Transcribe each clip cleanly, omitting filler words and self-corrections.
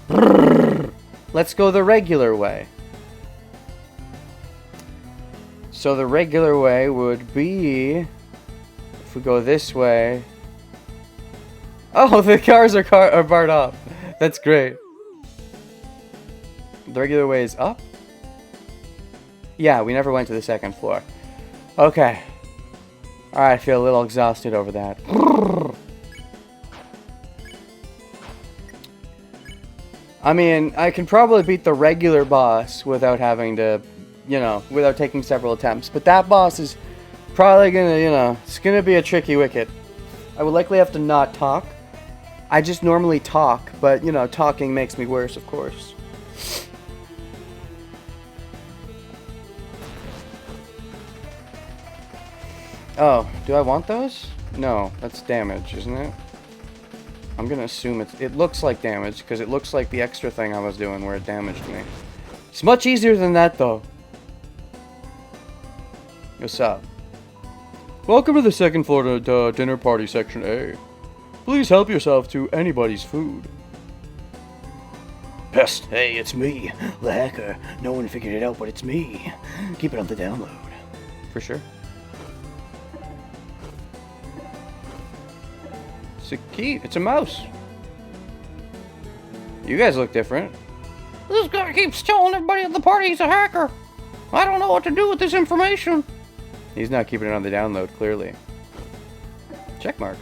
Let's go the regular way. So the regular way would be... If we go this way... Oh, the cars are barred up. That's great. The regular way is up? Yeah, we never went to the second floor. Okay. Alright, I feel a little exhausted over that. I mean, I can probably beat the regular boss without having to, you know, without taking several attempts. But that boss is probably gonna, you know, it's gonna be a tricky wicket. I would likely have to not talk. I just normally talk, but, you know, talking makes me worse, of course. Oh, do I want those? No, that's damage, isn't it? I'm gonna assume it looks like damage, because it looks like the extra thing I was doing where it damaged me. It's much easier than that, though. What's up? Welcome to the second floor to dinner party section A. Please help yourself to anybody's food. Pest, hey, it's me, the hacker. No one figured it out, but it's me. Keep it on the download. For sure. It's a key. It's a mouse. You guys look different. This guy keeps telling everybody at the party he's a hacker. I don't know what to do with this information. He's not keeping it on the download, clearly. Check mark.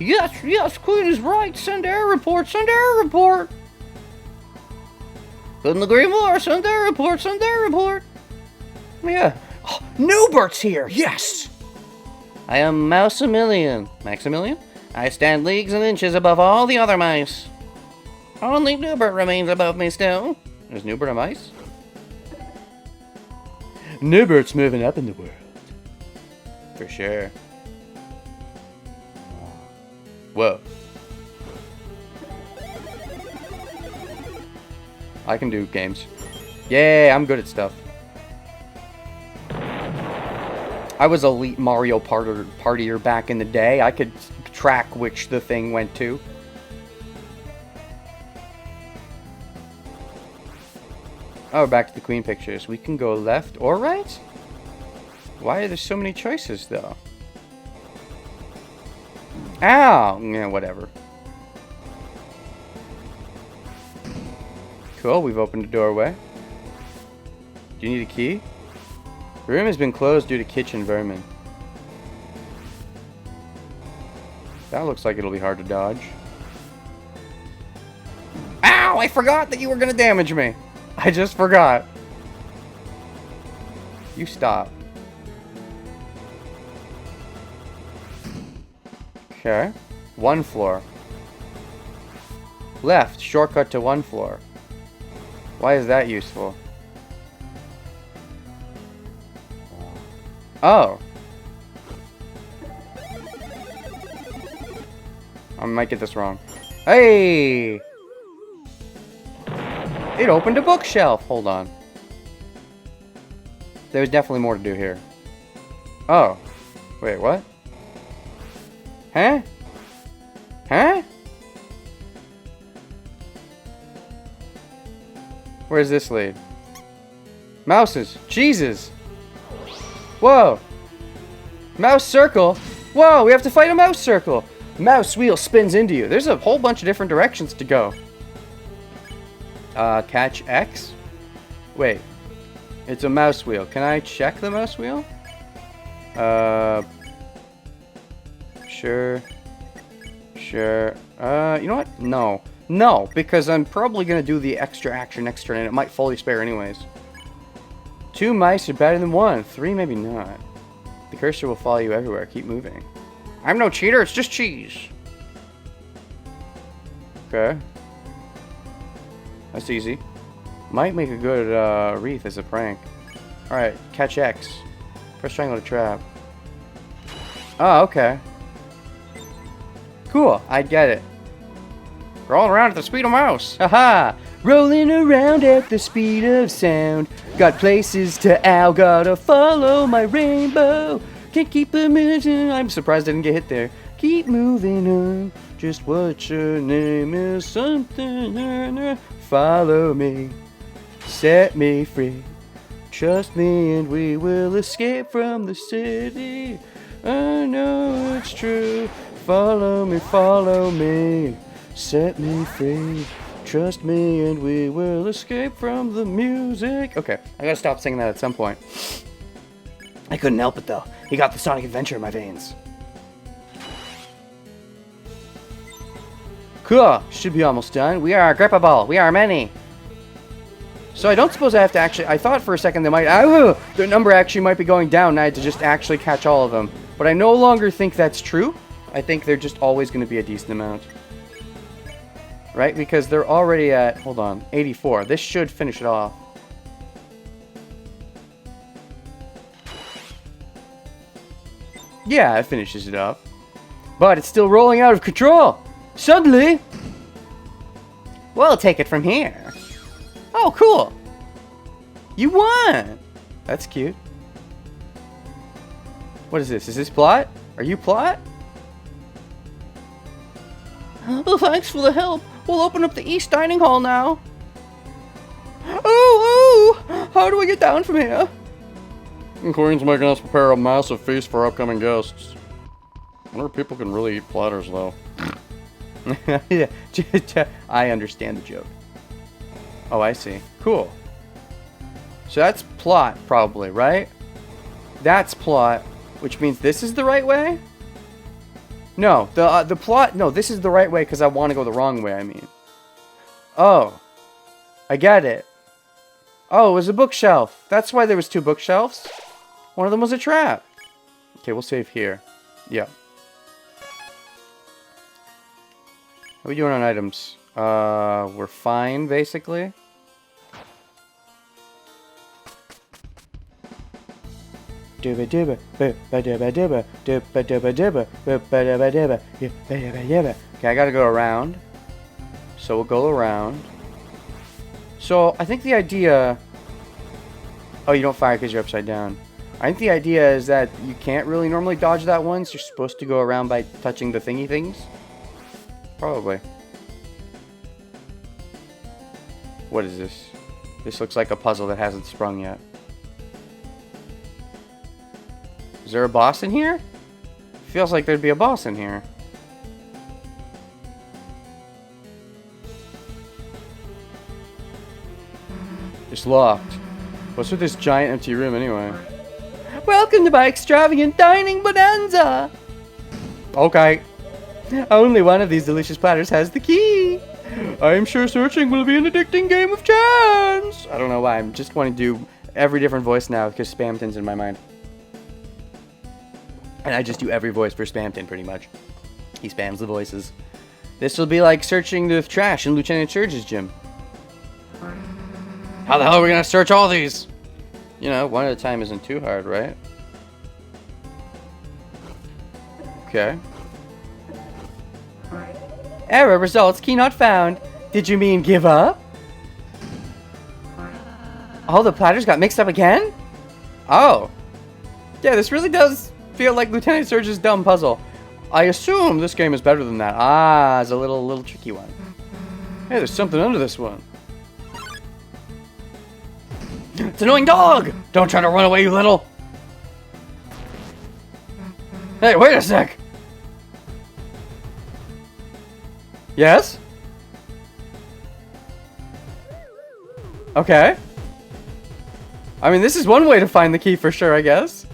Yes, Queen is right. Send error report, send error report. Couldn't agree more. Send error report, send error report. Yeah. Oh, Newbert's here, yes! I am Maximilian. I stand leagues and inches above all the other mice. Only Newbert remains above me still. Is Newbert a mice? Newbert's moving up in the world. For sure. Whoa. I can do games. Yay, I'm good at stuff. I was elite Mario partier back in the day. I could track which the thing went to. Oh, back to the Queen pictures. We can go left or right? Why are there so many choices, though? Ow! Yeah, whatever. Cool, we've opened a doorway. Do you need a key? The room has been closed due to kitchen vermin. That looks like it'll be hard to dodge. Ow! I forgot that you were gonna damage me! I just forgot. You stop. Okay. One floor. Left, shortcut to one floor. Why is that useful? Oh. I might get this wrong. Hey! It opened a bookshelf. Hold on. There's definitely more to do here. Oh. Wait, what? Huh? Huh? Where's this lead? Mouses. Jesus. Whoa. Mouse circle. Whoa, we have to fight a mouse circle. Mouse wheel spins into you. There's a whole bunch of different directions to go. Catch X? Wait. It's a mouse wheel. Can I check the mouse wheel? Sure. Sure. You know what? No. No, because I'm probably going to do the extra action next turn, and it might fully spare anyways. 2 mice are better than 1. 3, maybe not. The cursor will follow you everywhere. Keep moving. I'm no cheater, it's just cheese. Okay. That's easy. Might make a good wreath as a prank. Alright, catch X. Press triangle to trap. Oh, okay. Cool, I get it. Rolling around at the speed of mouse. Haha! Rolling around at the speed of sound. Got places to ow, gotta follow my rainbow. Can't keep a moving. I'm surprised I didn't get hit there. Keep moving on. Just what your name is, something. Follow me, set me free. Trust me and we will escape from the city. I know it's true. Follow me, set me free. Trust me and we will escape from the music. Okay, I gotta stop singing that at some point. I couldn't help it though. He got the Sonic Adventure in my veins. Cool, should be almost done. We are grippable, we are many. So I don't suppose I have to actually, I thought for a second they might, their number actually might be going down and I had to just actually catch all of them. But I no longer think that's true. I think they're just always going to be a decent amount. Right? Because they're already at, hold on, 84. This should finish it off. Yeah, it finishes it up. But it's still rolling out of control. Suddenly, we'll take it from here. Oh, cool. You won. That's cute. What is this? Is this plot? Are you plot? Oh, thanks for the help. We'll open up the East Dining Hall now. Oh! How do we get down from here? Queen's making us prepare a massive feast for upcoming guests. I wonder if people can really eat platters, though. I understand the joke. Oh, I see. Cool. So that's plot, probably, right? That's plot, which means this is the right way? No, the plot... No, this is the right way because I want to go the wrong way, I mean. Oh. I get it. Oh, it was a bookshelf. That's why there was 2 bookshelves. One of them was a trap. Okay, we'll save here. Yeah. How are we doing on items? We're fine, basically. Okay, I gotta go around. So we'll go around. So I think the idea... Oh, you don't fire because you're upside down. I think the idea is that you can't really normally dodge that once. You're supposed to go around by touching the thingy things. Probably. What is this? This looks like a puzzle that hasn't sprung yet. Is there a boss in here? Feels like there'd be a boss in here. It's locked. What's with this giant empty room anyway? Welcome to my extravagant dining bonanza! Okay. Only one of these delicious platters has the key. I'm sure searching will be an addicting game of chance. I don't know why. I'm just want to do every different voice now because Spamton's in my mind. And I just do every voice for Spamton pretty much. He spams the voices. This will be like searching the trash in Lieutenant Surge's gym. How the hell are we gonna search all these? You know, one at a time isn't too hard, right? Okay. Error results, key not found. Did you mean give up? Oh, the platters got mixed up again? Oh. Yeah, this really does feel like Lieutenant Surge's dumb puzzle. I assume this game is better than that. Ah, it's a little tricky one. Hey, there's something under this one. It's an annoying dog! Don't try to run away, you little... Hey, wait a sec! Yes? Okay. I mean, this is one way to find the key for sure, I guess.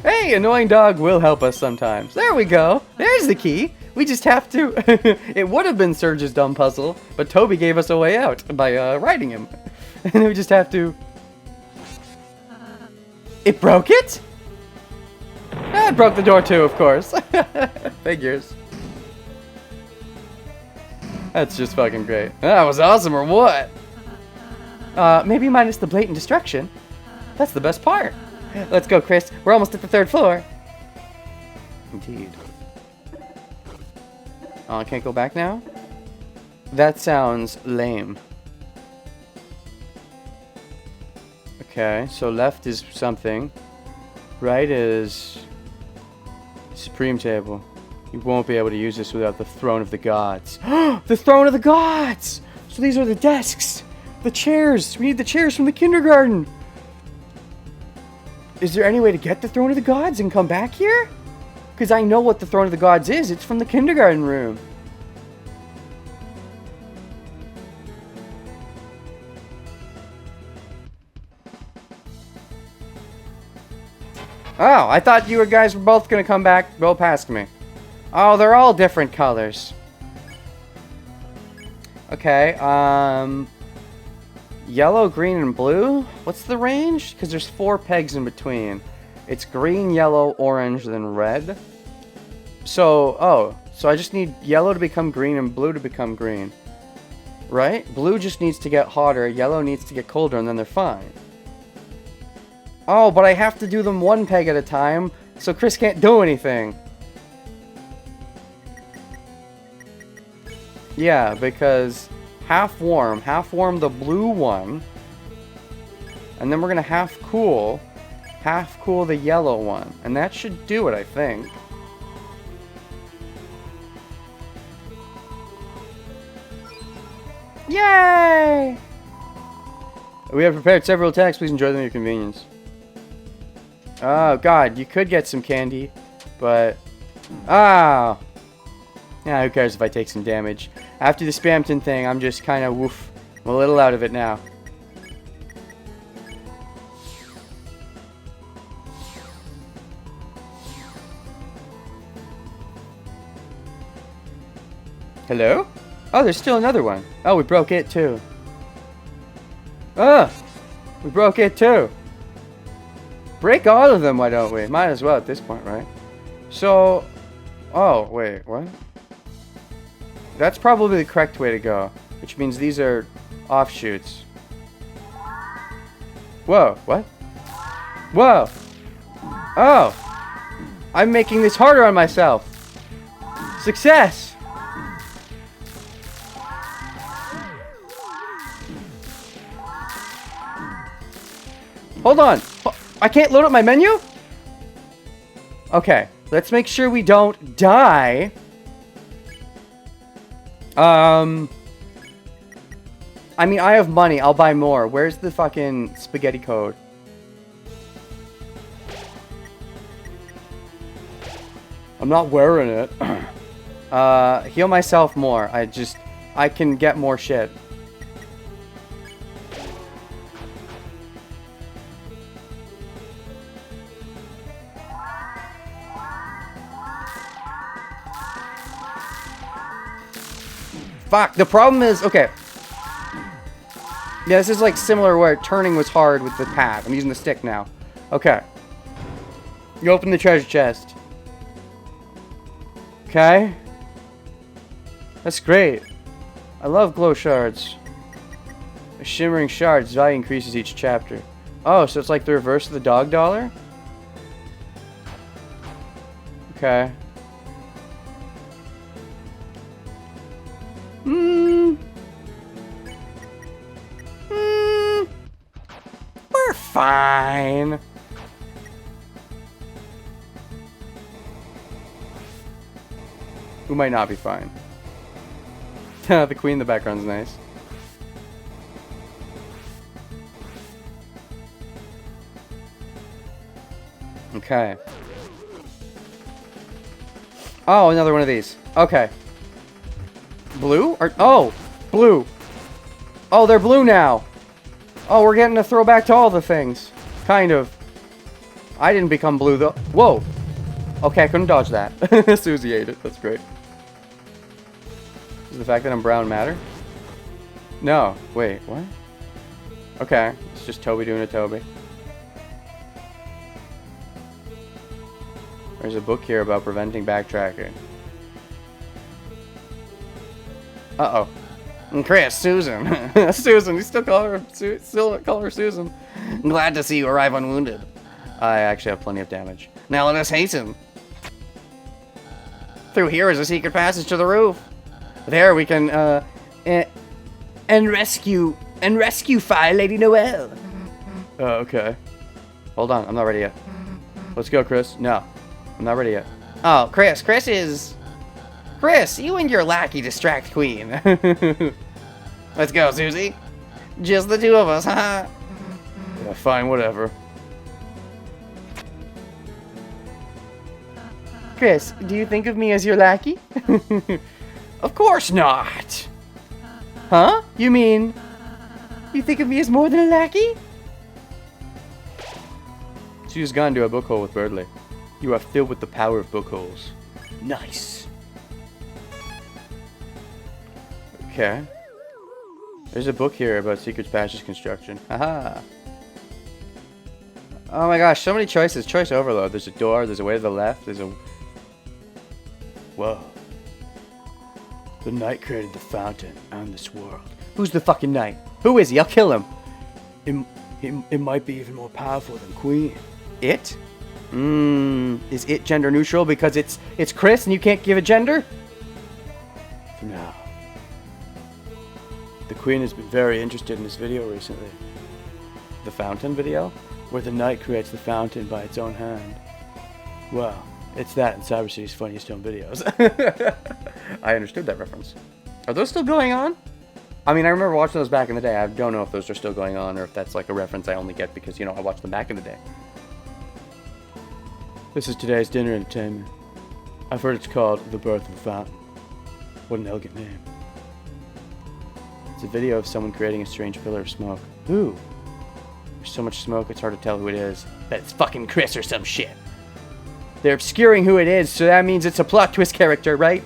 Hey, annoying dog will help us sometimes. There we go. There's the key. We just have to... It would have been Surge's dumb puzzle, but Toby gave us a way out by riding him. And we just have to... It broke it? It broke the door too, of course. Figures. That's just fucking great. That was awesome, or what? Maybe minus the blatant destruction. That's the best part. Let's go, Chris. We're almost at the 3rd floor. Indeed. Oh, I can't go back now? That sounds lame. Okay, so left is something. Right is... Supreme table. You won't be able to use this without the Throne of the Gods. The Throne of the Gods! So these are the desks. The chairs. We need the chairs from the kindergarten. Is there any way to get the Throne of the Gods and come back here? Because I know what the Throne of the Gods is. It's from the kindergarten room. Oh, I thought you guys were both going to come back, go past me. Oh, they're all different colors. Okay, yellow, green, and blue? What's the range? Because there's 4 pegs in between. It's green, yellow, orange, then red. So, so I just need yellow to become green and blue to become green. Right? Blue just needs to get hotter, yellow needs to get colder, and then they're fine. Oh, but I have to do them 1 peg at a time, so Chris can't do anything. Yeah, because half warm the blue one, and then we're gonna half cool the yellow one, and that should do it, I think. Yay! We have prepared several attacks. Please enjoy them at your convenience. Oh god, you could get some candy, but yeah, who cares if I take some damage? After the Spamton thing, I'm just kind of woof. I'm a little out of it now. Hello? Oh, there's still another one. Oh, we broke it too. We broke it too. Break all of them, why don't we? Might as well at this point, right? So, oh, wait, what? That's probably the correct way to go, which means these are offshoots. Whoa, what? Whoa! Oh! I'm making this harder on myself! Success! Hold on! I can't load up my menu? Okay, let's make sure we don't die. I mean, I have money. I'll buy more. Where's the fucking spaghetti code? I'm not wearing it. Heal myself more. I can get more shit. Fuck, the problem is, okay. Yeah, this is like similar where turning was hard with the pad. I'm using the stick now. Okay. You open the treasure chest. Okay. That's great. I love glow shards. A shimmering shard's value increases each chapter. Oh, so it's like the reverse of the dog dollar? Okay. We're fine. We might not be fine. The queen in the background's nice. Okay. Oh, another one of these. Okay. Blue? Or oh, blue. Oh, they're blue now. Oh, we're getting a throwback to all the things. Kind of. I didn't become blue though. Whoa. Okay, I couldn't dodge that. Susie ate it. That's great. Does the fact that I'm brown matter? No. Wait, what? Okay. It's just Toby doing a Toby. There's a book here about preventing backtracking. Uh-oh. And Chris, Susan. Susan, you still call her Susan. Glad to see you arrive unwounded. I actually have plenty of damage. Now let us hasten. Through here is a secret passage to the roof. There we can, and rescue Fire Lady Noelle. Oh, okay. Hold on, I'm not ready yet. Let's go, Chris. No, I'm not ready yet. Oh, Chris is... Chris, you and your lackey distract Queen. Let's go, Susie. Just the two of us, huh? Yeah, fine, whatever. Chris, do you think of me as your lackey? Of course not. Huh? You mean... You think of me as more than a lackey? She's gone to a book hole with Birdley. You are filled with the power of book holes. Nice. Okay. There's a book here about Secret Passage construction. Haha. Oh my gosh, so many choices. Choice overload. There's a door, there's a way to the left, there's a... Whoa. The knight created the fountain and this world. Who's the fucking knight? Who is he? I'll kill him. It might be even more powerful than Queen. It? Is it gender neutral because it's Chris and you can't give a gender? For now. The Queen has been very interested in this video recently. The fountain video? Where the knight creates the fountain by its own hand. Well, it's that in Cyber City's funniest home videos. I understood that reference. Are those still going on? I mean, I remember watching those back in the day. I don't know if those are still going on or if that's like a reference I only get because, you know, I watched them back in the day. This is today's dinner entertainment. I've heard it's called The Birth of the Fountain. What an elegant name. It's a video of someone creating a strange pillar of smoke. Who? There's so much smoke, it's hard to tell who it is. Bet it's fucking Chris or some shit. They're obscuring who it is, so that means it's a plot twist character, right?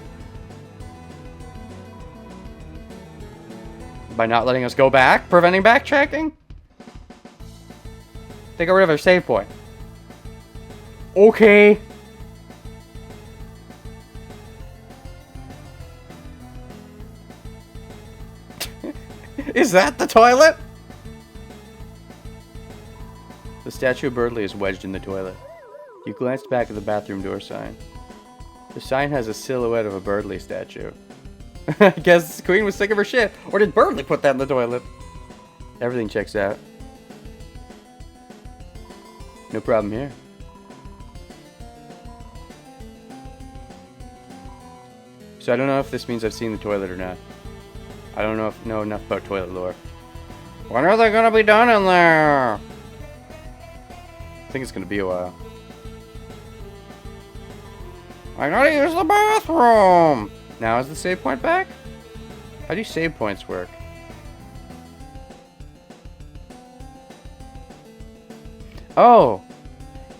By not letting us go back? Preventing backtracking? They got rid of our save point. Okay. Is that the toilet? The statue of Birdley is wedged in the toilet. You glanced back at the bathroom door sign. The sign has a silhouette of a Birdley statue. I guess Queen was sick of her shit. Or did Birdley put that in the toilet? Everything checks out. No problem here. So I don't know if this means I've seen the toilet or not. I don't know enough about toilet lore. When are they gonna be done in there? I think it's gonna be a while. I gotta use the bathroom. Now is the save point back? How do save points work? Oh!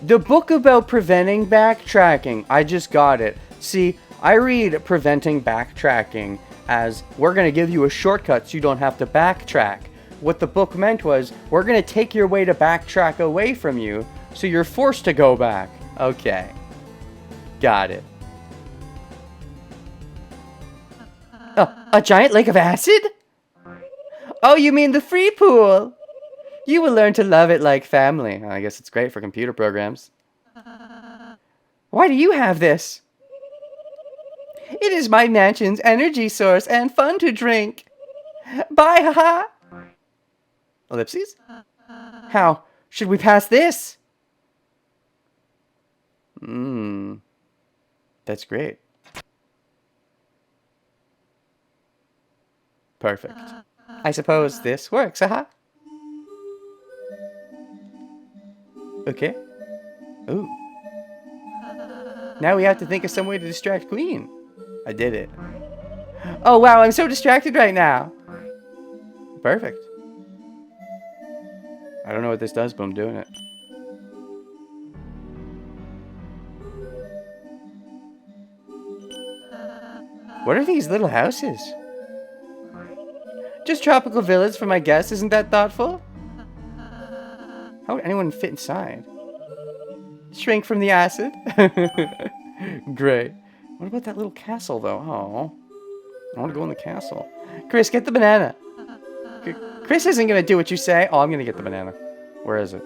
The book about preventing backtracking. I just got it. See, I read preventing backtracking as we're going to give you a shortcut so you don't have to backtrack. What the book meant was we're going to take your way to backtrack away from you so you're forced to go back. Okay. Got it. A giant lake of acid? Oh, you mean the free pool? You will learn to love it like family. I guess it's great for computer programs. Why do you have this? It is my mansion's energy source and fun to drink. Bye, haha. Ellipses? How? Should we pass this? That's great. Perfect. I suppose this works, haha. Okay. Ooh. Now we have to think of some way to distract Queen. I did it. Oh wow, I'm so distracted right now. Perfect. I don't know what this does, but I'm doing it. What are these little houses? Just tropical villas for my guests, isn't that thoughtful? How would anyone fit inside? Shrink from the acid? Great. What about that little castle, though? Oh. I want to go in the castle. Chris, get the banana. Chris isn't going to do what you say. Oh, I'm going to get the banana. Where is it?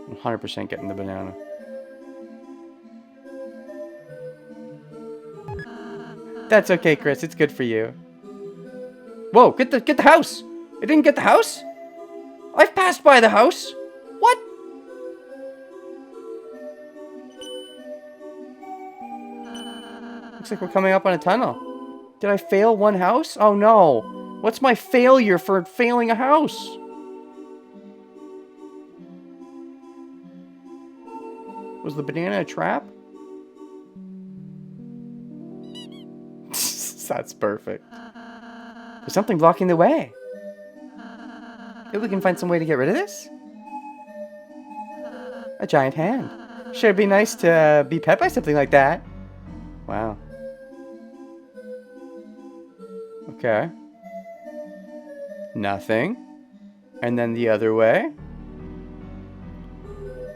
I'm 100% getting the banana. That's okay, Chris. It's good for you. Whoa, get the house. It didn't get the house? I've passed by the house. What? Looks like we're coming up on a tunnel. Did I fail one house? Oh no. What's my failure for failing a house? Was the banana a trap? That's perfect. There's something blocking the way. Maybe we can find some way to get rid of this? A giant hand. Sure, it'd be nice to be pet by something like that. Wow. Okay. Nothing. And then the other way.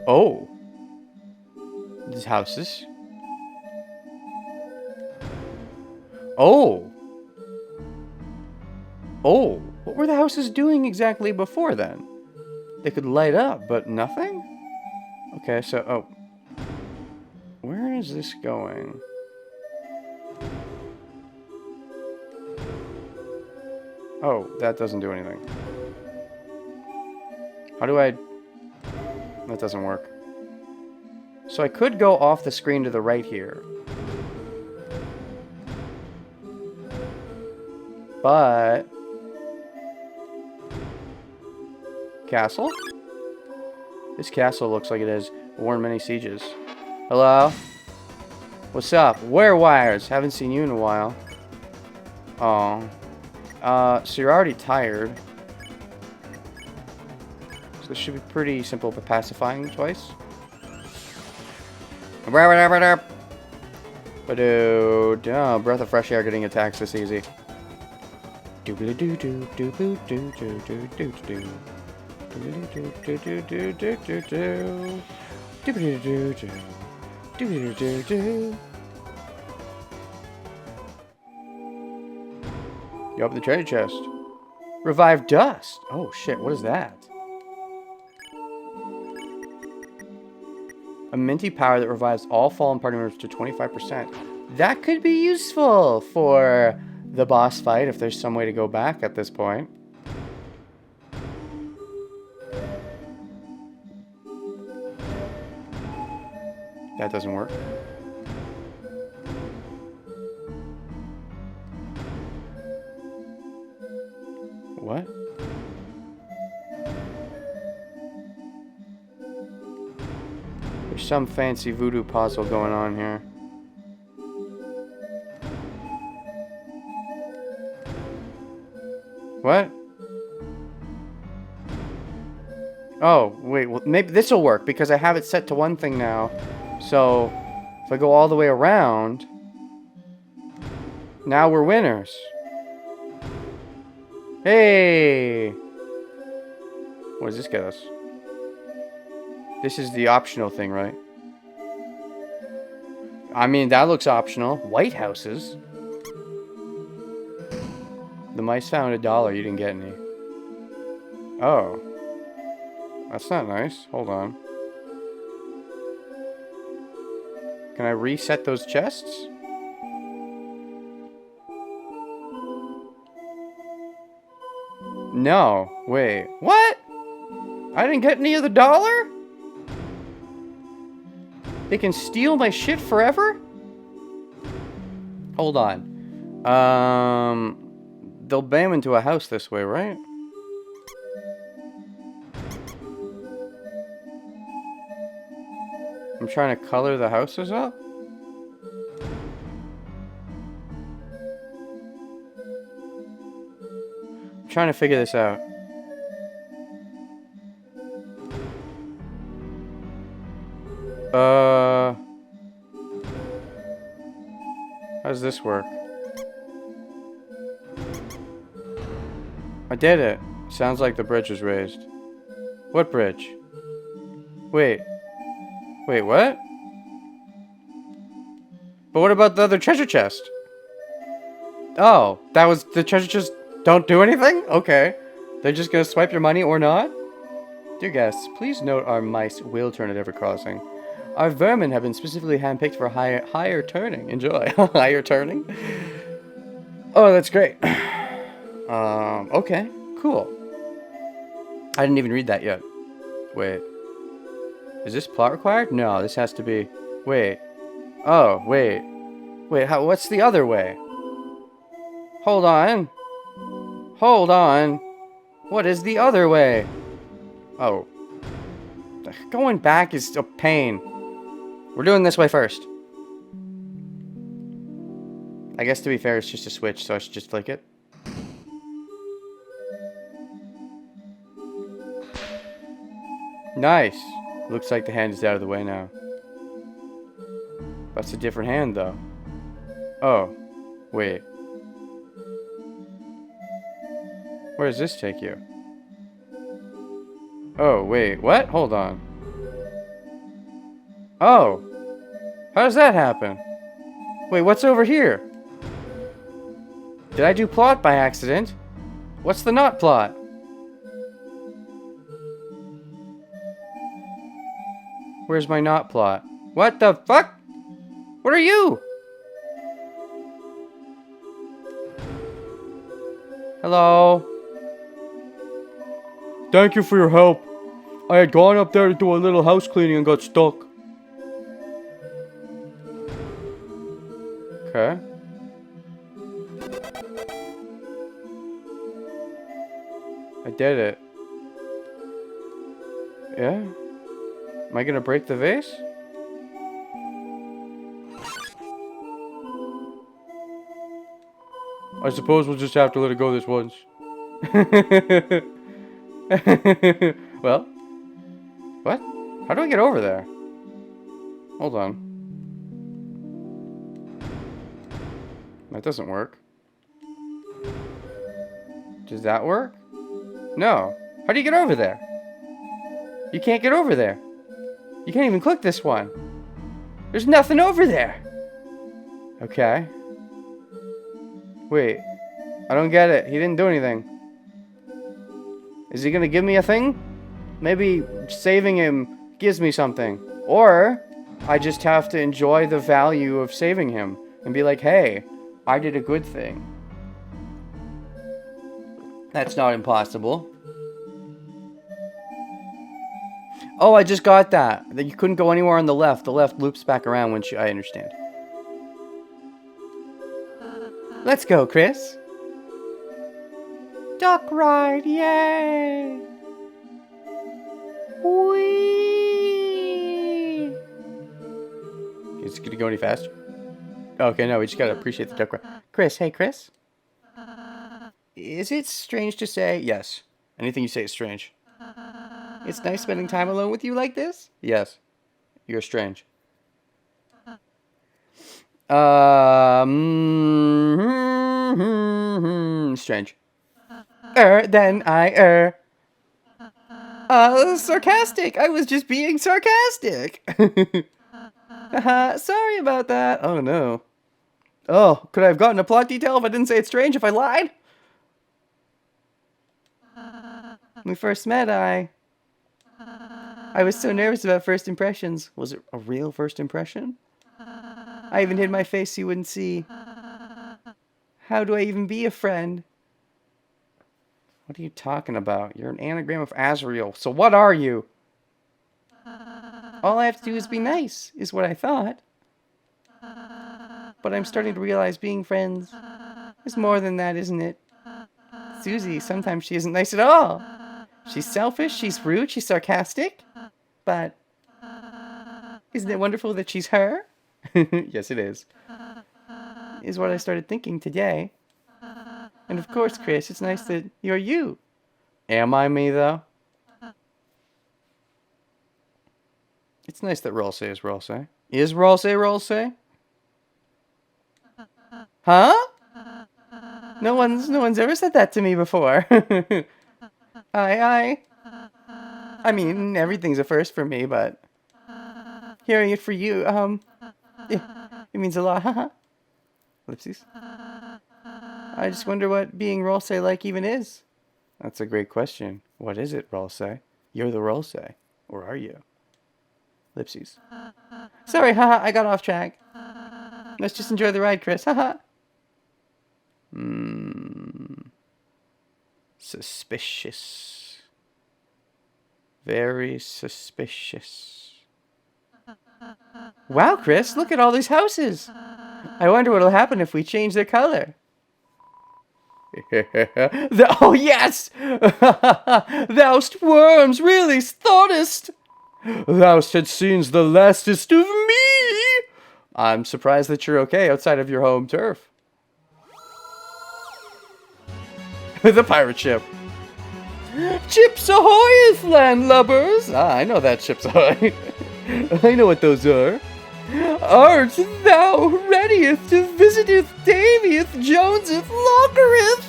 Oh. These houses. Oh. Oh. What were the houses doing exactly before then? They could light up, but nothing? Okay, so... Oh. Where is this going? Oh, that doesn't do anything. How do I... That doesn't work. So I could go off the screen to the right here. But... Castle? This castle looks like it has worn many sieges. Hello? What's up? Wires? Haven't seen you in a while. Oh. So you're already tired. So this should be pretty simple but pacifying twice. Oh, breath of fresh air getting attacks this easy. You open the treasure chest. Revive dust. Oh shit, what is that? A minty power that revives all fallen party members to 25%. That could be useful for the boss fight if there's some way to go back at this point. That doesn't work. What? There's some fancy voodoo puzzle going on here. What? Oh, wait, well, maybe this will work because I have it set to one thing now. So, if I go all the way around, now we're winners. Hey! What does this get us? This is the optional thing, right? I mean, that looks optional. White houses. The mice found $1. You didn't get any. Oh. That's not nice. Hold on. Can I reset those chests? No. Wait. What? I didn't get any of the $1? They can steal my shit forever? Hold on. They'll bam into a house this way, right? I'm trying to color the houses up. I'm trying to figure this out. How does this work? I did it. Sounds like the bridge was raised. What bridge? Wait. Wait, what? But what about the other treasure chest? Oh, that was the treasure chest. Don't do anything? Okay. They're just gonna swipe your money or not? Dear guests, please note our mice will turn at every crossing. Our vermin have been specifically handpicked for higher turning. Enjoy. Higher turning? Oh, that's great. Okay, cool. I didn't even read that yet. Wait. Is this plot required? No, this has to be... Wait. Oh, wait. Wait, what's the other way? Hold on. Hold on. What is the other way? Oh. Going back is a pain. We're doing this way first. I guess to be fair, it's just a switch, so I should just flick it. Nice. Looks like the hand is out of the way now. That's a different hand, though. Oh. Wait. Where does this take you? Oh, wait. What? Hold on. Oh. How does that happen? Wait, what's over here? Did I do plot by accident? What's the not plot? Where's my not plot? What the fuck? What are you? Hello? Thank you for your help. I had gone up there to do a little house cleaning and got stuck. Okay. I did it. Yeah? Am I gonna break the vase? I suppose we'll just have to let it go this once. Well? What? How do I get over there? Hold on. That doesn't work. Does that work? No. How do you get over there? You can't get over there. You can't even click this one. There's nothing over there. Okay. Wait. I don't get it. He didn't do anything. Is he gonna give me a thing? Maybe saving him gives me something. Or I just have to enjoy the value of saving him and be like, hey, I did a good thing. That's not impossible. Oh, I just got that. That you couldn't go anywhere on the left. The left loops back around when I understand. Let's go, Chris. Duck ride, yay! Whee! Is it gonna go any faster? Okay, no, we just gotta appreciate the duck ride. Chris, hey, Chris? Is it strange to say? Yes. Anything you say is strange. It's nice spending time alone with you like this? Yes. You're strange. Strange. Then I, sarcastic. I was just being sarcastic. Sorry about that. Oh, no. Oh, could I have gotten a plot detail if I didn't say it's strange, if I lied? When we first met, I was so nervous about first impressions. Was it a real first impression? I even hid my face so you wouldn't see. How do I even be a friend? What are you talking about? You're an anagram of Azrael. So what are you? All I have to do is be nice, is what I thought. But I'm starting to realize being friends is more than that, isn't it? Susie, sometimes she isn't nice at all. She's selfish, she's rude, she's sarcastic. But isn't it wonderful that she's her? Yes, it is. Is what I started thinking today. And of course, Chris, it's nice that you're you. Am I me, though? It's nice that Rolsey is Rolsey. Is Rolsey Rolsey? Huh? No one's ever said that to me before. I mean, everything's a first for me, but hearing it for you, it means a lot. Ellipses. I just wonder what being Rolsey like even is. That's a great question. What is it, Rolsey? You're the Rolsey. Or are you? Ellipses. Sorry, haha, I got off track. Let's just enjoy the ride, Chris, haha. Suspicious. Very suspicious. Wow, Chris, look at all these houses. I wonder what'll happen if we change their color. Oh, yes! Thou'st worms really thoughtest! Thou'st had seen the lastest of me! I'm surprised that you're okay outside of your home turf. The pirate ship. Chips ahoy, landlubbers! Ah, I know that, Chips ahoy. I know what those are. Art thou readieth to visiteth, Davieth, Joneseth, Lockereth?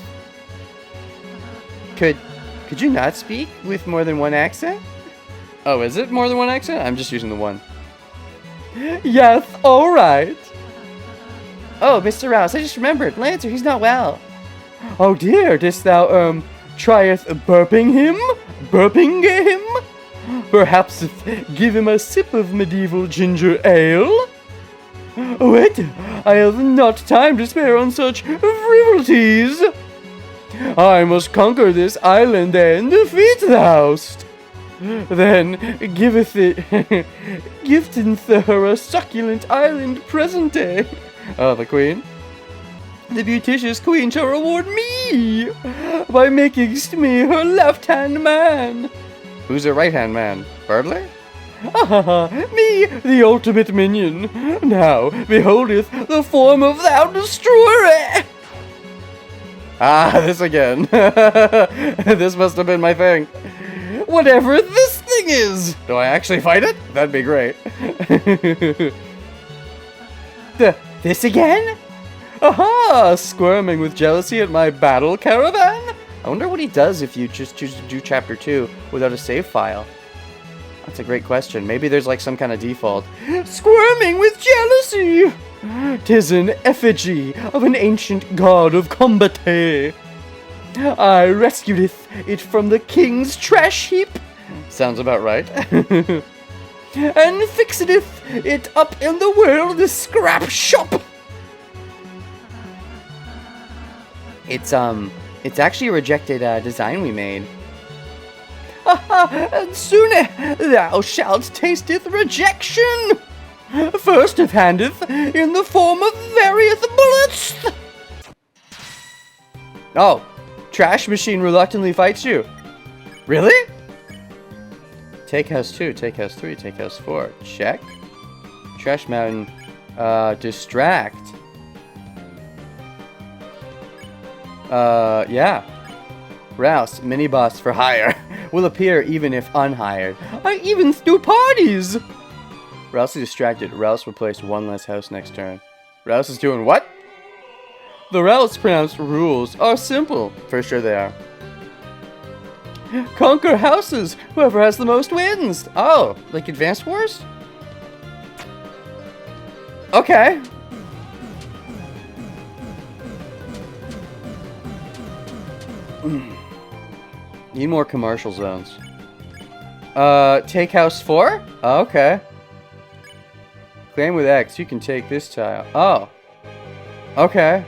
Could you not speak with more than one accent? Oh, is it more than one accent? I'm just using the one. Yes, all right. Oh, Mr. Rouse, I just remembered. Lancer, he's not well. Oh dear, didst thou, trieth burping him? Burping him? Perhaps give him a sip of medieval ginger ale? Wait, I have not time to spare on such frivolities. I must conquer this island and defeat the host. Then giveth it, gifteth her a succulent island presente. Oh, the queen. The beauticious queen shall reward me by making me her left-hand man. Who's her right-hand man? Birdler? Ah, me, the ultimate minion. Now beholdeth the form of thou destroyer. Ah, this again. This must have been my thing. Whatever this thing is! Do I actually fight it? That'd be great. This again? Aha! Squirming with jealousy at my battle caravan? I wonder what he does if you just choose to do chapter 2 without a save file. That's a great question. Maybe there's like some kind of default. Squirming with jealousy! 'Tis an effigy of an ancient god of combat. I rescued it from the king's trash heap. Sounds about right. And fixedeth it up in the world scrap shop. It's actually a rejected design we made. And soon thou shalt tasteth rejection. First it handeth in the form of various bullets. Oh, trash machine reluctantly fights you. Really? Take house 2, take house 3, take house 4. Check. Trash mountain. Distract. Yeah. Rouse, mini-boss for hire. Will appear even if unhired. I even threw parties! Rouse is distracted. Rouse will place one less house next turn. Rouse is doing what? The Rouse pronounced rules are simple. For sure they are. Conquer houses! Whoever has the most wins! Oh, like Advanced Wars? Okay. Need more commercial zones. Take house 4? Oh, okay. Claim with X, you can take this tile. Oh. Okay.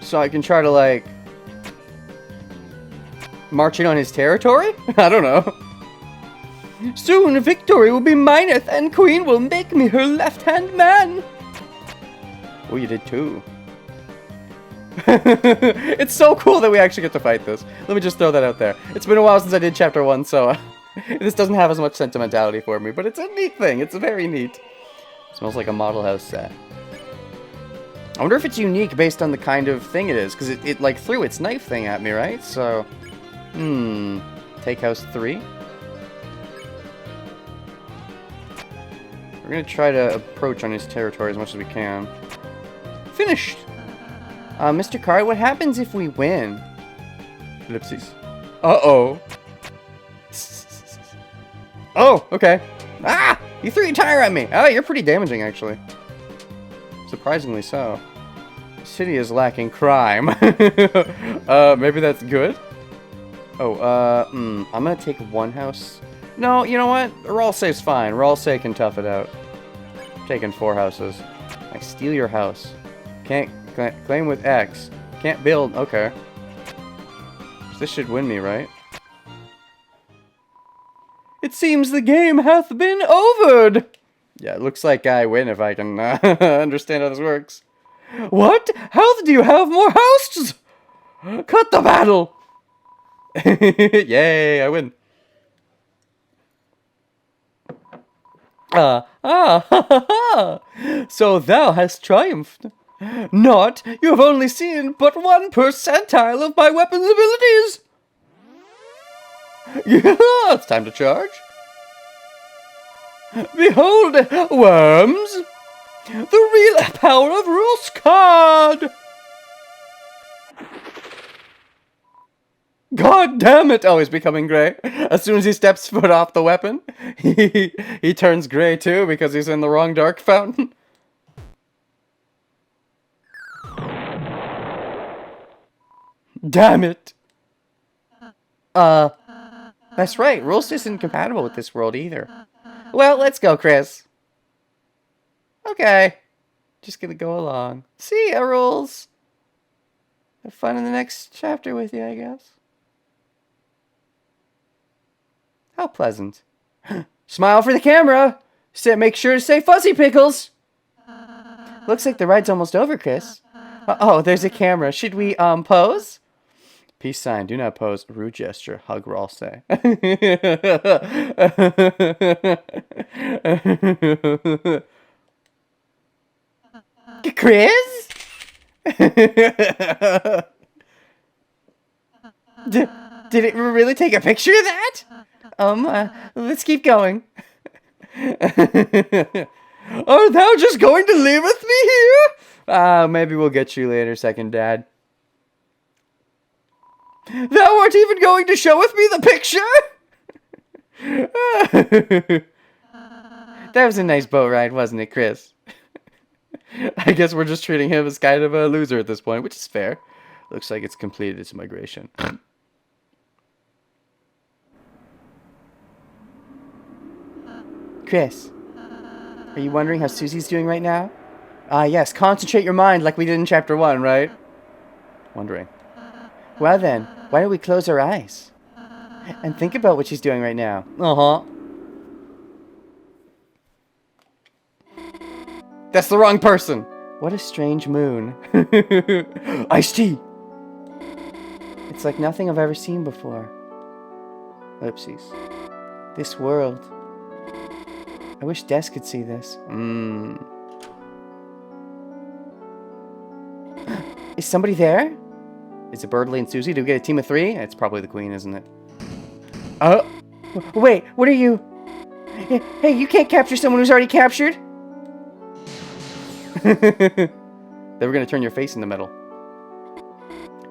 So I can try to, like, march in on his territory? I don't know. Soon victory will be mineth, and Queen will make me her left-hand man. Oh, you did too. It's so cool that we actually get to fight this. Let me just throw that out there. It's been a while since I did chapter 1, so this doesn't have as much sentimentality for me, but it's a neat thing. It's very neat. Smells like a model house set. I wonder if it's unique based on the kind of thing it is, because it like threw its knife thing at me, right? So, take house 3. We're gonna try to approach on his territory as much as we can. Finished! Mr. Card, what happens if we win? Ellipses. Uh-oh. Oh, okay. Ah! You threw your tire at me! Oh, you're pretty damaging, actually. Surprisingly so. The city is lacking crime. Maybe that's good? Oh, I'm gonna take one house. No, you know what? Roll safe's fine. Roll safe can tough it out. I'm taking 4 houses. I steal your house. Can't claim with X. Can't build. Okay. This should win me, right? It seems the game hath been overed. Yeah, it looks like I win if I can understand how this works. What? How do you have more hosts? Cut the battle! Yay, I win. So thou hast triumphed. Not, you have only seen but 1 percentile of my weapon's abilities. Yeah, it's time to charge. Behold, worms, the real power of Ruskard. God damn it! Oh, he's becoming gray. As soon as he steps foot off the weapon, he turns gray too because he's in the wrong dark fountain. Damn it! That's right. Rules isn't compatible with this world either. Well, let's go, Chris. Okay. Just gonna go along. See ya, Rules. Have fun in the next chapter with you, I guess. How pleasant. Smile for the camera. Make sure to say Fuzzy Pickles. Looks like the ride's almost over, Chris. Oh, there's a camera. Should we, pose? Peace sign. Do not pose. Rude gesture. Hug Rawl say. Chris? Did it really take a picture of that? Let's keep going. Are thou just going to leave with me here? Maybe we'll get you later, second dad. Thou art even going to show with me the picture? That was a nice boat ride, wasn't it, Chris? I guess we're just treating him as kind of a loser at this point, which is fair. Looks like it's completed its migration. Chris, are you wondering how Susie's doing right now? Yes, concentrate your mind like we did in Chapter 1, right? Wondering. Well then, why don't we close our eyes? And think about what she's doing right now. Uh-huh. That's the wrong person! What a strange moon. Iced tea! It's like nothing I've ever seen before. Oopsies. This world. I wish Des could see this. Is somebody there? Is it Birdley and Susie? Do we get a team of 3? It's probably the queen, isn't it? Oh! Wait, what are you? Hey, you can't capture someone who's already captured? They were gonna turn your face into metal.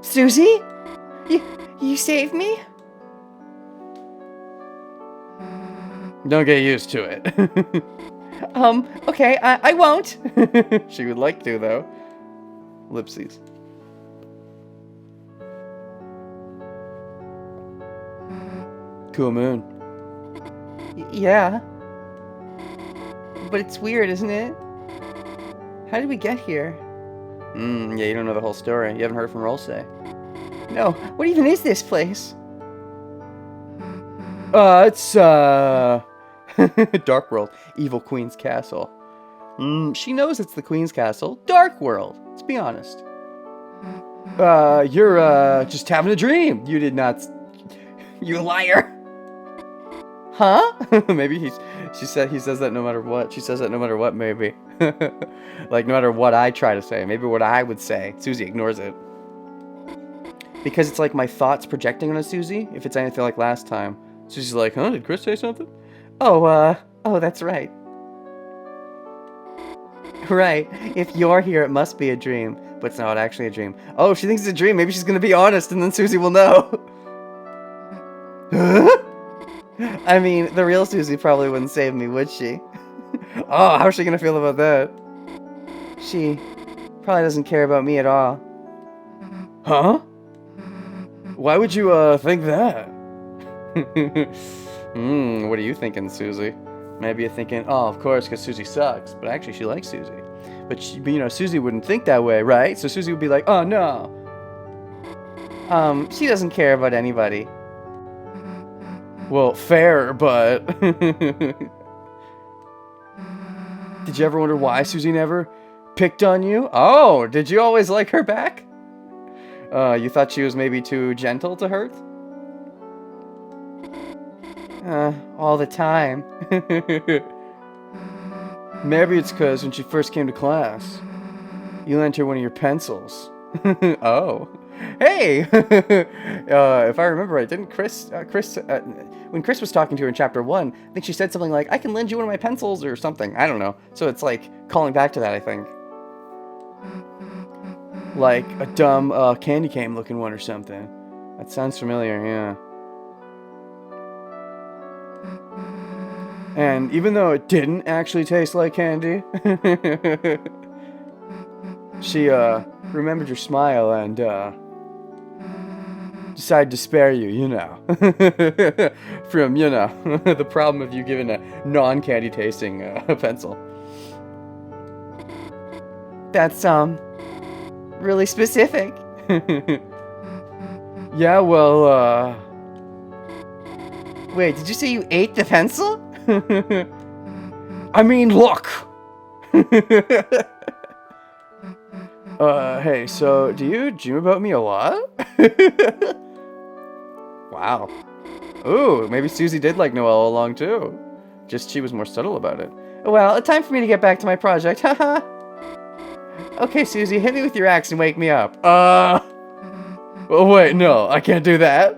Susie? You saved me? Don't get used to it. Okay, I won't. She would like to, though. Lipsies. Cool moon. Yeah. But it's weird, isn't it? How did we get here? Yeah, you don't know the whole story. You haven't heard from Rolsay. No, what even is this place? It's, Dark World. Evil Queen's Castle. She knows it's the Queen's Castle. Dark World. Let's be honest. You're, just having a dream. You did not... You liar! Huh? Maybe he says that no matter what. She says that no matter what, maybe. Like, no matter what I try to say. Maybe what I would say. Susie ignores it. Because it's like my thoughts projecting onto Susie, if it's anything like last time. Susie's like, huh, did Chris say something? Oh, that's right. Right. If you're here, it must be a dream. But it's not actually a dream. Oh, if she thinks it's a dream, maybe she's gonna be honest, and then Susie will know. I mean, the real Susie probably wouldn't save me, would she? Oh, how's she gonna feel about that? She probably doesn't care about me at all. Huh? Why would you, think that? What are you thinking, Susie? Maybe you're thinking, oh, of course, because Susie sucks. But actually, she likes Susie. But, you know, Susie wouldn't think that way, right? So Susie would be like, oh, no. She doesn't care about anybody. Well, fair, but... Did you ever wonder why Susie never picked on you? Oh, did you always like her back? You thought she was maybe too gentle to hurt? All the time. Maybe it's because when she first came to class, you lent her one of your pencils. Oh. Hey! If I remember right, didn't when Chris was talking to her in chapter 1, I think she said something like, I can lend you one of my pencils or something. I don't know. So it's like calling back to that, I think. Like a dumb candy cane looking one or something. That sounds familiar, yeah. And even though it didn't actually taste like candy, she remembered your smile and decided to spare you, you know. From, you know, the problem of you giving a non-candy tasting pencil. That's, really specific. Yeah, well, wait, did you say you ate the pencil? I mean, look! Hey, so, do you dream about me a lot? Wow. Ooh, maybe Susie did like Noelle all along, too. Just she was more subtle about it. Well, time for me to get back to my project, haha. Okay, Susie, hit me with your axe and wake me up. Oh, wait, no, I can't do that.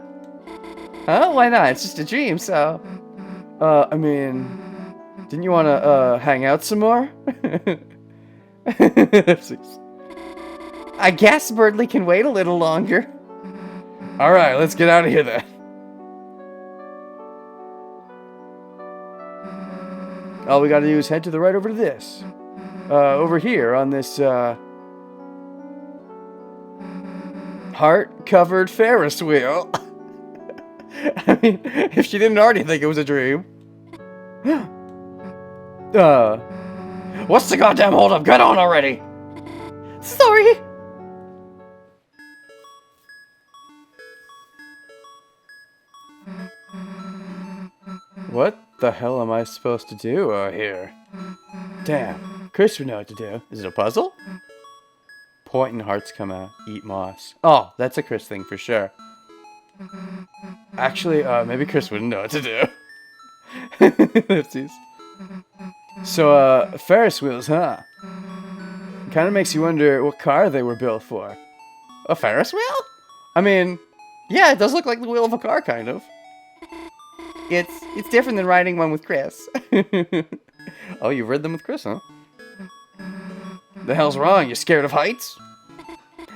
Huh? Why not? It's just a dream, so... I mean... Didn't you want to, hang out some more? I guess Birdley can wait a little longer. Alright, let's get out of here then. All we gotta do is head to the right over to this. Over here on this, heart-covered Ferris wheel. I mean, if she didn't already think it was a dream. What's the goddamn holdup? Get on already! Sorry! What the hell am I supposed to do here? Damn, Chris would know what to do. Is it a puzzle? Point and hearts come out. Eat moss. Oh, that's a Chris thing for sure. Actually, maybe Chris wouldn't know what to do. Oopsies. So, Ferris wheels, huh? Kind of makes you wonder what car they were built for. A Ferris wheel? I mean, yeah, it does look like the wheel of a car, kind of. It's different than riding one with Chris. Oh, you've ridden them with Chris, huh? The hell's wrong? You scared of heights?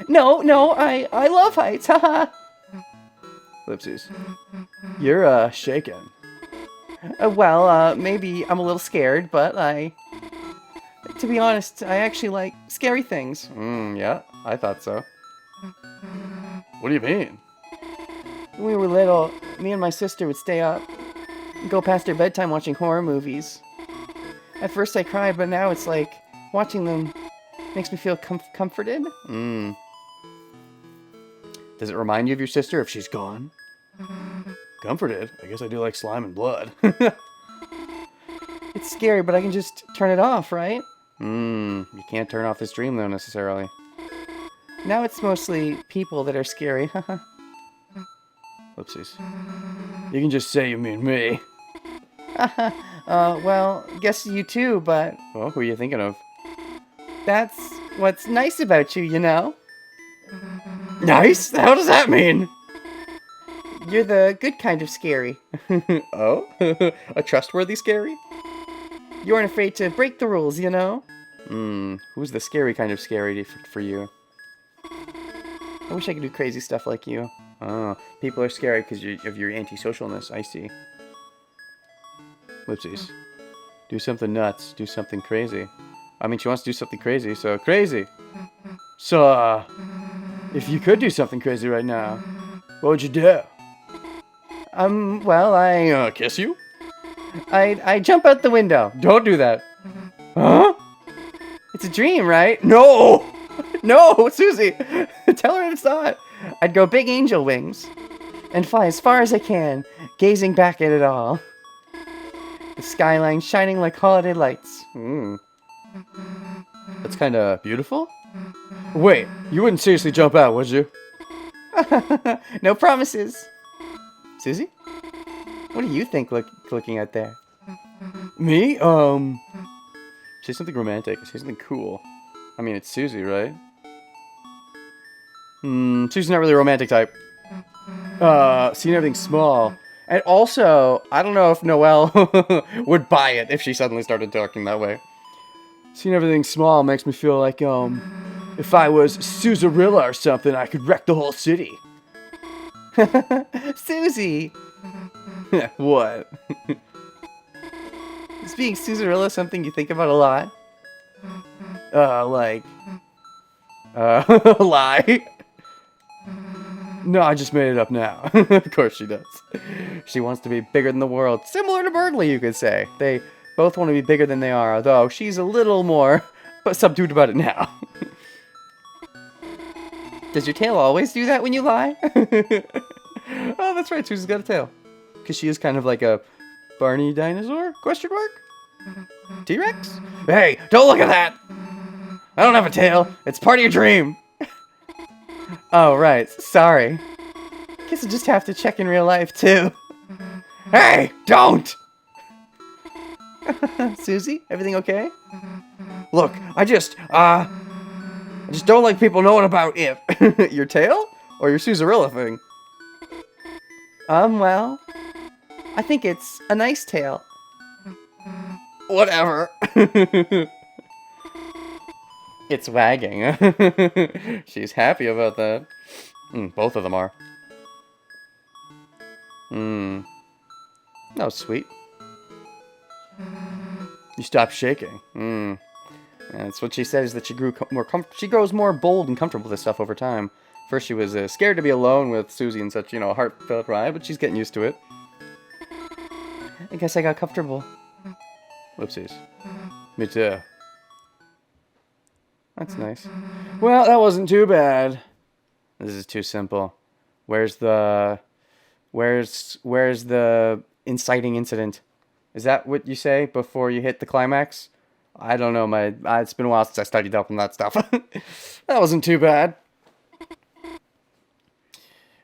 No, I love heights, haha. Whoopsies. You're, shaken. Well, maybe I'm a little scared, but to be honest, I actually like scary things. Yeah, I thought so. What do you mean? When we were little, me and my sister would stay up and go past our bedtime watching horror movies. At first I cried, but now it's like watching them makes me feel comforted. Does it remind you of your sister if she's gone? Comforted? I guess I do like slime and blood. It's scary, but I can just turn it off, right? You can't turn off this dream, though, necessarily. Now it's mostly people that are scary. Whoopsies. You can just say you mean me. Well, guess you too, but... Well, who are you thinking of? That's what's nice about you, you know? Nice? The hell does that mean? You're the good kind of scary. Oh? A trustworthy scary? You aren't afraid to break the rules, you know? Who's the scary kind of scary for you? I wish I could do crazy stuff like you. Oh, people are scary because of your antisocialness, I see. Whoopsies. Do something nuts. Do something crazy. I mean, she wants to do something crazy, so crazy! So, if you could do something crazy right now, what would you do? Well, I... kiss you? I jump out the window. Don't do that. Huh? It's a dream, right? No! No, Susie! Tell her it's not. I'd go big angel wings and fly as far as I can, gazing back at it all. The skyline shining like holiday lights. That's kind of beautiful. Wait, you wouldn't seriously jump out, would you? No promises. Susie? What do you think looking at there? Me? Say something romantic. Say something cool. I mean, it's Susie, right? Susie's not really a romantic type. Seeing everything small. And also, I don't know if Noelle would buy it if she suddenly started talking that way. Seeing everything small makes me feel like, if I was Suzarilla or something, I could wreck the whole city. Susie! What? Is being Suzarilla something you think about a lot? Lie. No, I just made it up now. Of course she does. She wants to be bigger than the world. Similar to Birdly, you could say. They both want to be bigger than they are, although she's a little more subdued about it now. Does your tail always do that when you lie? Oh, that's right, Susie's got a tail. Because she is kind of like a Barney dinosaur? Question mark? T-Rex? Hey, don't look at that! I don't have a tail. It's part of your dream. Oh, right. Sorry. Guess I'll just have to check in real life, too. Hey, don't! Susie, everything okay? Look, I just don't like people knowing about it. Your tail? Or your Suzarilla thing? Well, I think it's a nice tail. Whatever. It's wagging. She's happy about that. Both of them are. That was sweet. You stopped shaking. That's what she says, that she grew she grows more bold and comfortable with this stuff over time. First she was scared to be alone with Susie in such, a heartfelt ride, but she's getting used to it. I guess I got comfortable. Whoopsies. Me too. That's nice. Well, that wasn't too bad. This is too simple. Where's the inciting incident? Is that what you say before you hit the climax? I don't know, it's been a while since I studied up on that stuff. That wasn't too bad.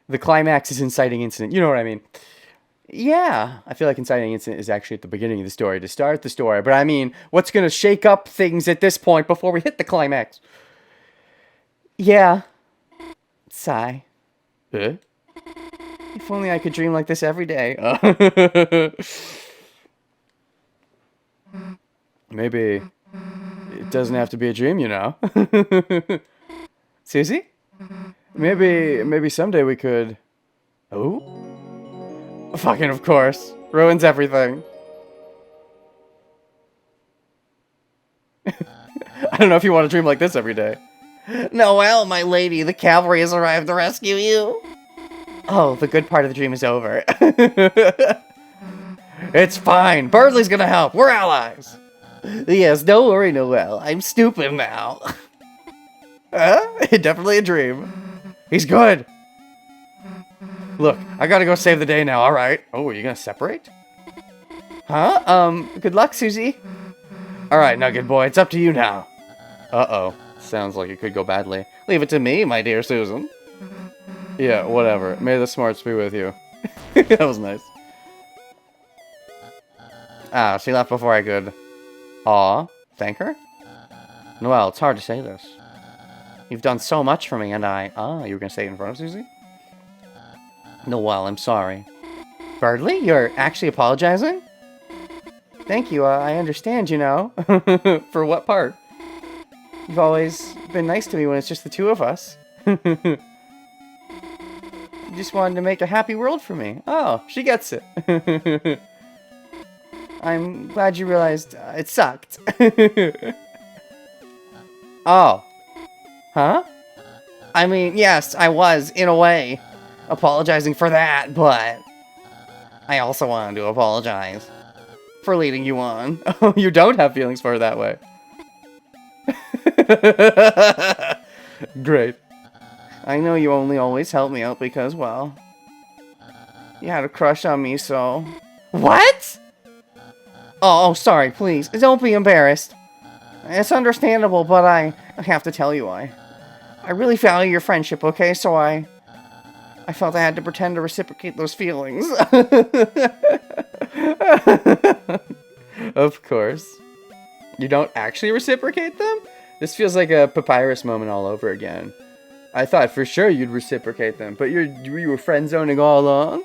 The climax is inciting incident. You know what I mean? Yeah, I feel like inciting incident is actually at the beginning of the story to start the story. But I mean, what's going to shake up things at this point before we hit the climax? Yeah. Sigh. Huh? If only I could dream like this every day. Maybe it doesn't have to be a dream, Susie? Maybe someday we could... Oh? Fucking of course. Ruins everything. I don't know if you want to dream like this every day. Noelle, my lady, the cavalry has arrived to rescue you. Oh, the good part of the dream is over. It's fine. Birdly's gonna help. We're allies. Yes, don't worry, Noelle. I'm stupid now. Definitely a dream. He's good. Look, I gotta go save the day now, alright. Oh, are you gonna separate? Huh? Good luck, Susie. Alright, Nugget Boy, it's up to you now. Uh-oh. Sounds like it could go badly. Leave it to me, my dear Susan. Yeah, whatever. May the smarts be with you. That was nice. Ah, she left before I could... Aw, thank her? Noelle, it's hard to say this. You've done so much for me, and I... Ah, you were gonna say it in front of Susie? Noelle, I'm sorry. Birdly, you're actually apologizing? Thank you, I understand, For what part? You've always been nice to me when it's just the two of us. You just wanted to make a happy world for me. Oh, she gets it. I'm glad you realized it sucked. Oh. Huh? I mean, yes, I was, in a way, apologizing for that, but I also wanted to apologize for leading you on. Oh, you don't have feelings for her that way. Great. I know you only always help me out because, well, you had a crush on me, so... What? Oh, sorry, please. Don't be embarrassed. It's understandable, but I have to tell you, I really value your friendship, okay? So I felt I had to pretend to reciprocate those feelings. Of course. You don't actually reciprocate them? This feels like a Papyrus moment all over again. I thought for sure you'd reciprocate them, but you were friend-zoning all along?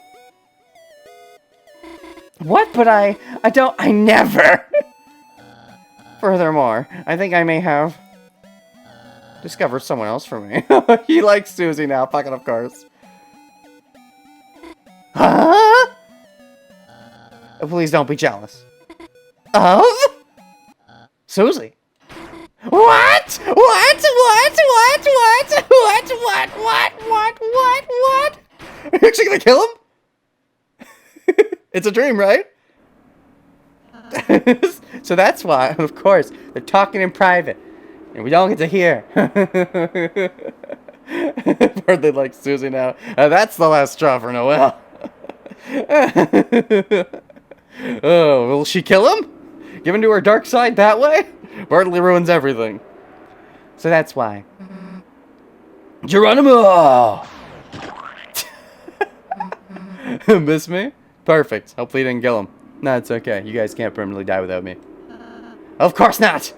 What? But I never! Furthermore, I think I may have discovered someone else for me. He likes Susie now, fucking of course. Huh? Please don't be jealous. Of? Susie. What? What? Are you actually gonna kill him? It's a dream, right? So that's why, of course, they're talking in private. And we don't get to hear. Hardly like Susie now. That's the last straw for Noelle. Oh, will she kill him? Give him to her dark side that way? Bartley ruins everything. So that's why. Geronimo! Miss me? Perfect. Hopefully you didn't kill him. No, it's okay. You guys can't permanently die without me. Of course not!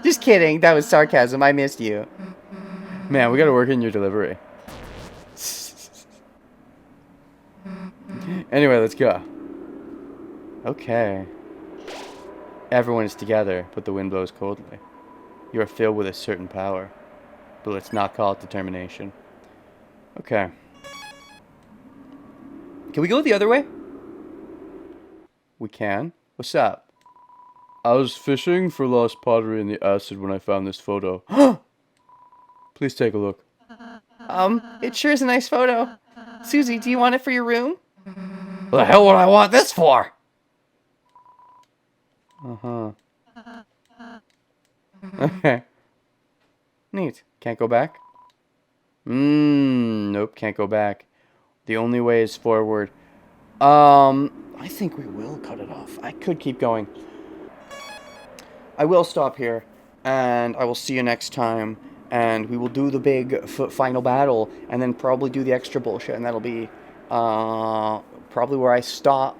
Just kidding. That was sarcasm. I missed you. Man, we gotta work in your delivery. Anyway, let's go. Okay. Everyone is together, but the wind blows coldly. You are filled with a certain power, but let's not call it determination. Okay. Can we go the other way? We can. What's up? I was fishing for lost pottery in the acid when I found this photo. Please take a look. It sure is a nice photo. Susie, do you want it for your room? What the hell would I want this for? Uh-huh. Okay. Neat. Can't go back? Nope, can't go back. The only way is forward. I think we will cut it off. I could keep going. I will stop here, and I will see you next time, and we will do the big final battle, and then probably do the extra bullshit, and that'll be, probably where I stop.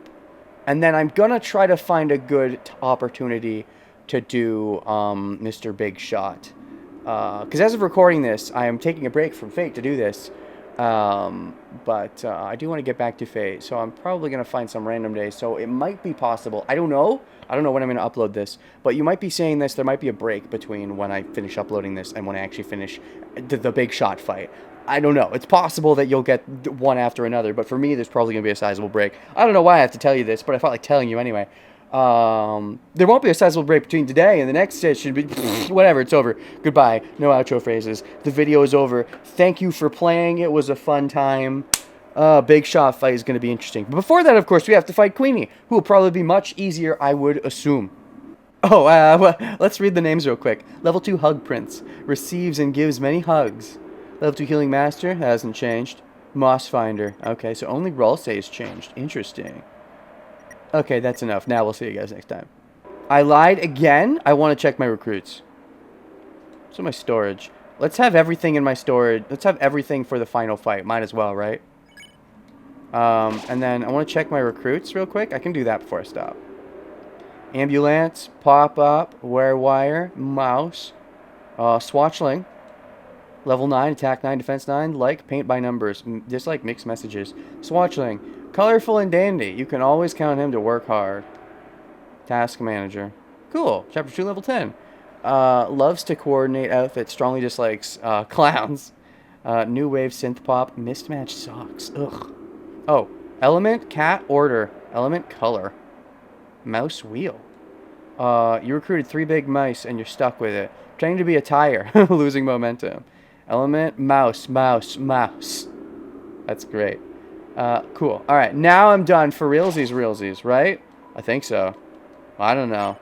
And then I'm gonna try to find a good opportunity to do, Mr. Big Shot. Because as of recording this, I am taking a break from Fate to do this. But I do want to get back to Fate, so I'm probably going to find some random day. So it might be possible. I don't know when I'm going to upload this, but you might be saying this. There might be a break between when I finish uploading this and when I actually finish the Big Shot fight. I don't know. It's possible that you'll get one after another, but for me, there's probably going to be a sizable break. I don't know why I have to tell you this, but I felt like telling you anyway. There won't be a sizable break between today and the next it should be whatever, it's over. Goodbye. No outro phrases. The video is over. Thank you for playing. It was a fun time. Big Shot fight is going to be interesting. But before that, of course, we have to fight Queenie, who will probably be much easier, I would assume. Oh, well, let's read the names real quick. Level 2 Hug Prince. Receives and gives many hugs. Level 2 Healing Master. Hasn't changed. Moss Finder. Okay, so only roll saves changed. Interesting. Okay, that's enough. Now we'll see you guys next time. I lied again. I want to check my recruits. So my storage. Let's have everything in my storage. Let's have everything for the final fight. Might as well, right? And then I want to check my recruits real quick. I can do that before I stop. Ambulance, pop-up, wear-wire, mouse, swatchling. Level 9, attack 9, defense 9, like, paint by numbers, dislike, mixed messages. Swatchling, colorful and dandy. You can always count him to work hard. Task manager. Cool. Chapter 2, level 10. Loves to coordinate outfits, strongly dislikes clowns. New wave synth pop, mismatched socks. Ugh. Oh, element, cat, order. Element, color. Mouse wheel. You recruited 3 big mice and you're stuck with it. Pretending to be a tire, losing momentum. Element, mouse, mouse, mouse. That's great. Cool. Alright, now I'm done for realsies, right? I think so. I don't know.